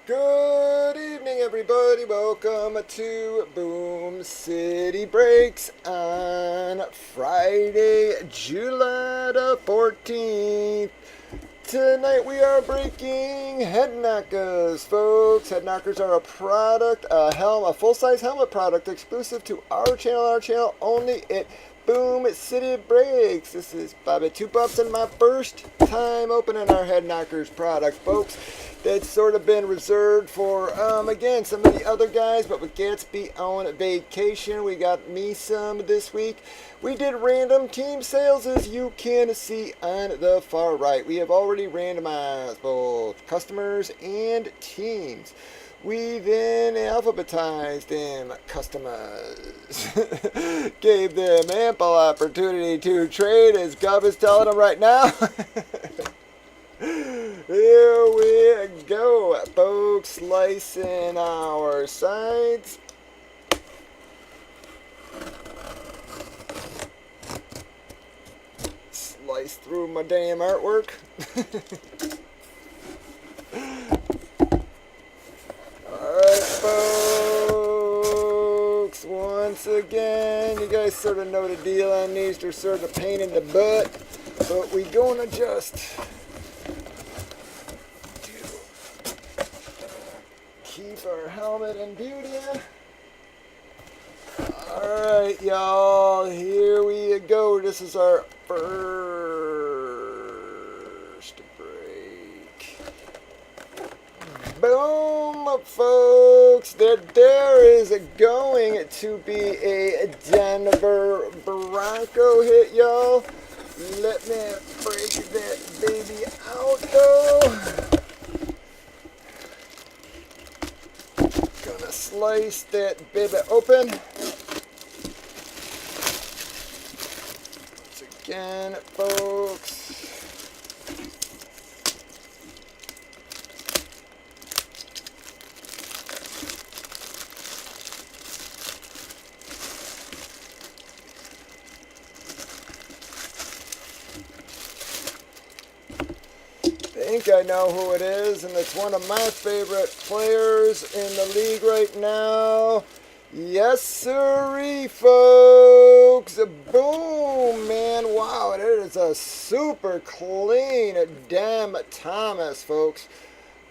Good evening, everybody. Welcome to Boom City Breaks on Friday, July the 14th. Tonight we are breaking head knockers, folks. Head knockers are a product, a full-size helmet product exclusive to our channel only at Boom City Breaks. This is Bobby Two Bucks and my first time opening our head knockers product, folks. That's sort of been reserved for, again, some of the other guys, but with Gatsby on vacation, we got me some this week. We did random team sales, as you can see on the far right. We have already randomized both customers and teams. We then alphabetized them customers. Gave them ample opportunity to trade, as Gov is telling them right now. Here we go, folks, slicing our sides. Slice through my damn artwork. Alright, folks, once again, you guys sort of know the deal on these. They're sort of a pain in the butt, but we gonna just keep our helmet in beauty. Alright, y'all, here we go. This is our first break. Boom, folks. There is going to be a Denver Bronco hit, y'all. Let me break that baby out, though. Gonna slice that baby open. Once again, folks. I think I know who it is, and it's one of my favorite players in the league right now. Yes, sirree, folks. Boom, man. Wow, it is a super clean damn Thomas, folks.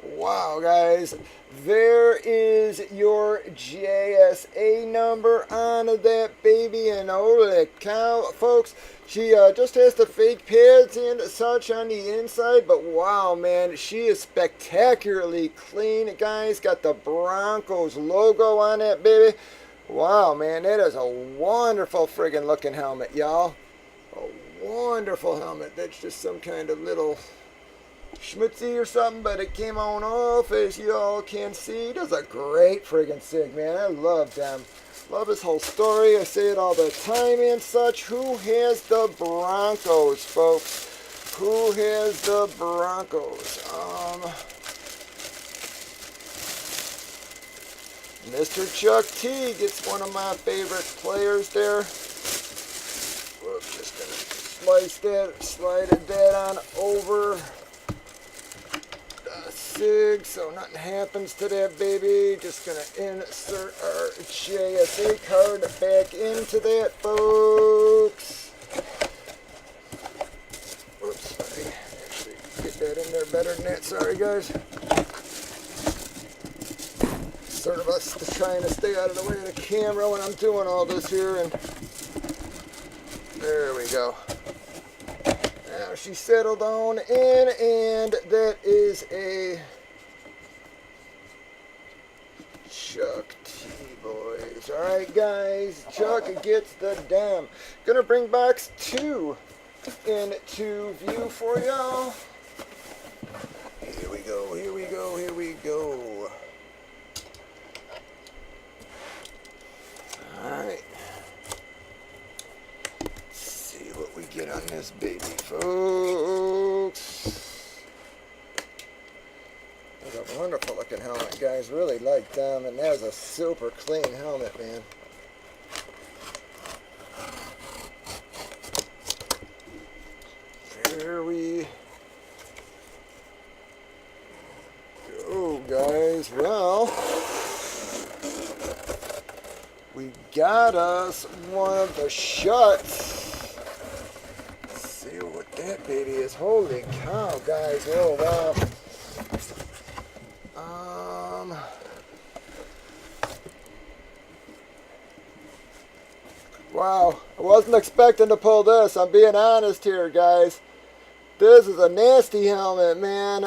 Wow, guys. There is your JSA number on that baby, and holy cow, folks. She just has the fake pads and such on the inside, but wow, man, she is spectacularly clean, guys. Got the Broncos logo on that baby. Wow, man, that is a wonderful friggin' looking helmet, y'all. A wonderful helmet. That's just some kind of little schmutzy or something, but it came on off, as you all can see. Does a great friggin' sig, man. I love them. Love his whole story. I say it all the time and such. Who has the Broncos, folks? Who has the Broncos? Mr. Chuck T gets one of my favorite players there. We're just gonna slice that, slide that on over SIG, so nothing happens to that baby. Just gonna insert our JSA card back into that, folks. Whoops, let me actually get that in there better than that. Sorry, guys. Sort of us trying to stay out of the way of the camera when I'm doing all this here, and there we go. Now she settled on in, and that is a Chuck T, boys. Alright, guys, Chuck gets the dam. Gonna bring box 2 into view for y'all. Here we go, here we go, here we go. Alright. See what we get on this baby, folks. That's a wonderful looking helmet, guys. Really like them, and that's a super clean helmet, man. Here we go, guys. guys. Well, we got us one of the shuts. Let's see what that baby is. Holy cow, guys. Oh, wow. Wow, I wasn't expecting to pull this. I'm being honest here, guys. This is a nasty helmet, man.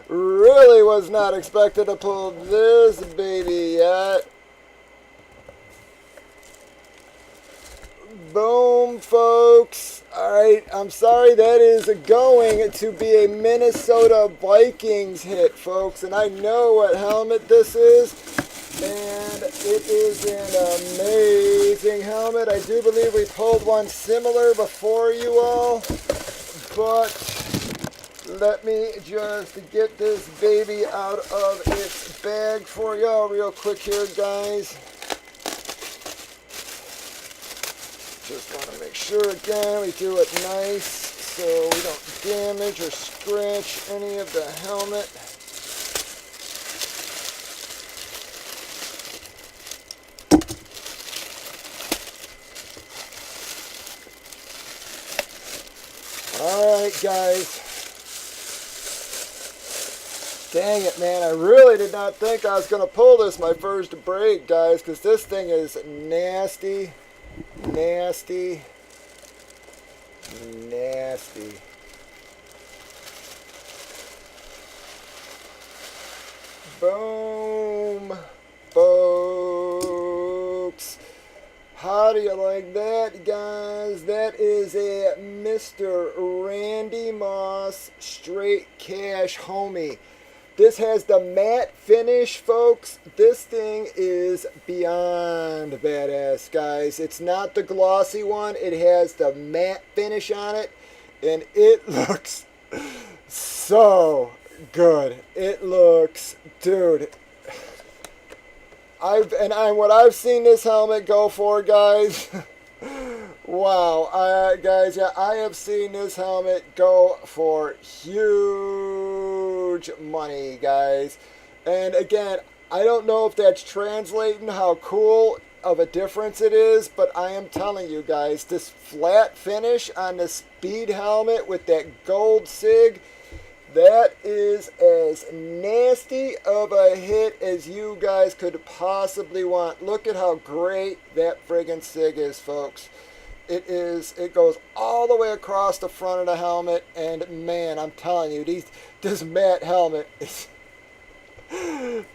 Really was not expected to pull this baby yet. Boom, folks. Alright, I'm sorry, that is going to be a Minnesota Vikings hit, folks. And I know what helmet this is. And it is an amazing helmet. I do believe we pulled one similar before, you all. But let me just get this baby out of its bag for y'all real quick here, guys. Just want to make sure, again, we do it nice so we don't damage or scratch any of the helmet. Alright, guys. Dang it, man. I really did not think I was going to pull this my first break, guys, because this thing is nasty. Nasty. Nasty. Boom, folks. How do you like that, guys? That is a Mr. Randy Moss Straight Cash Homie. This has the matte finish, folks. This thing is beyond badass, guys. It's not the glossy one. It has the matte finish on it, and it looks so good. It looks, dude. What I've seen this helmet go for, guys. Wow, guys, yeah, I have seen this helmet go for huge money, guys. And again, I don't know if that's translating how cool of a difference it is, but I am telling you guys, this flat finish on the Speed helmet with that gold sig, that is as nasty of a hit as you guys could possibly want. Look at how great that friggin' sig is, folks. It goes all the way across the front of the helmet, and man, I'm telling you, this matte helmet is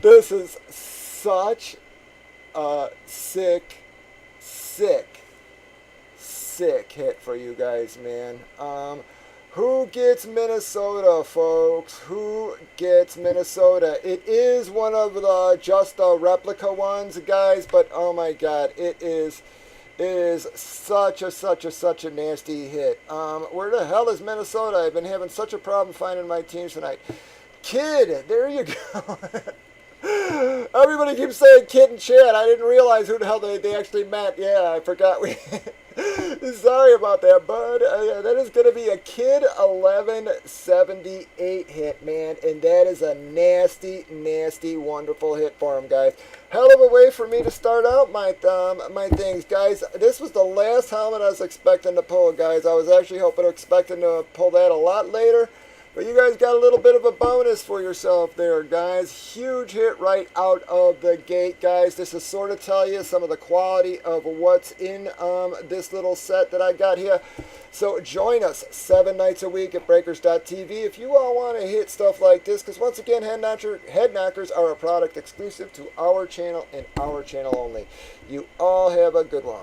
this is such a sick hit for you guys, man. Who gets Minnesota, folks? Who gets Minnesota? It is one of the just the replica ones, guys, but oh my god, it is such a nasty hit. Where the hell is Minnesota? I've been having such a problem finding my teams tonight. Kid, there you go. Everybody keeps saying Kid in chat. I didn't realize who the hell they actually meant. Yeah, I forgot. Sorry about that, bud. That is going to be a Kid 1178 hit, man. And that is a nasty, wonderful hit for him, guys. Hell of a way for me to start out my things, guys. This was the last helmet I was expecting to pull, guys. I was actually expecting to pull that a lot later. But you guys got a little bit of a bonus for yourself there, guys. Huge hit right out of the gate, guys. This is sort of tell you some of the quality of what's in this little set that I got here. So join us 7 nights a week at Breakers.tv if you all want to hit stuff like this. Because once again, Head Knockers are a product exclusive to our channel and our channel only. You all have a good one.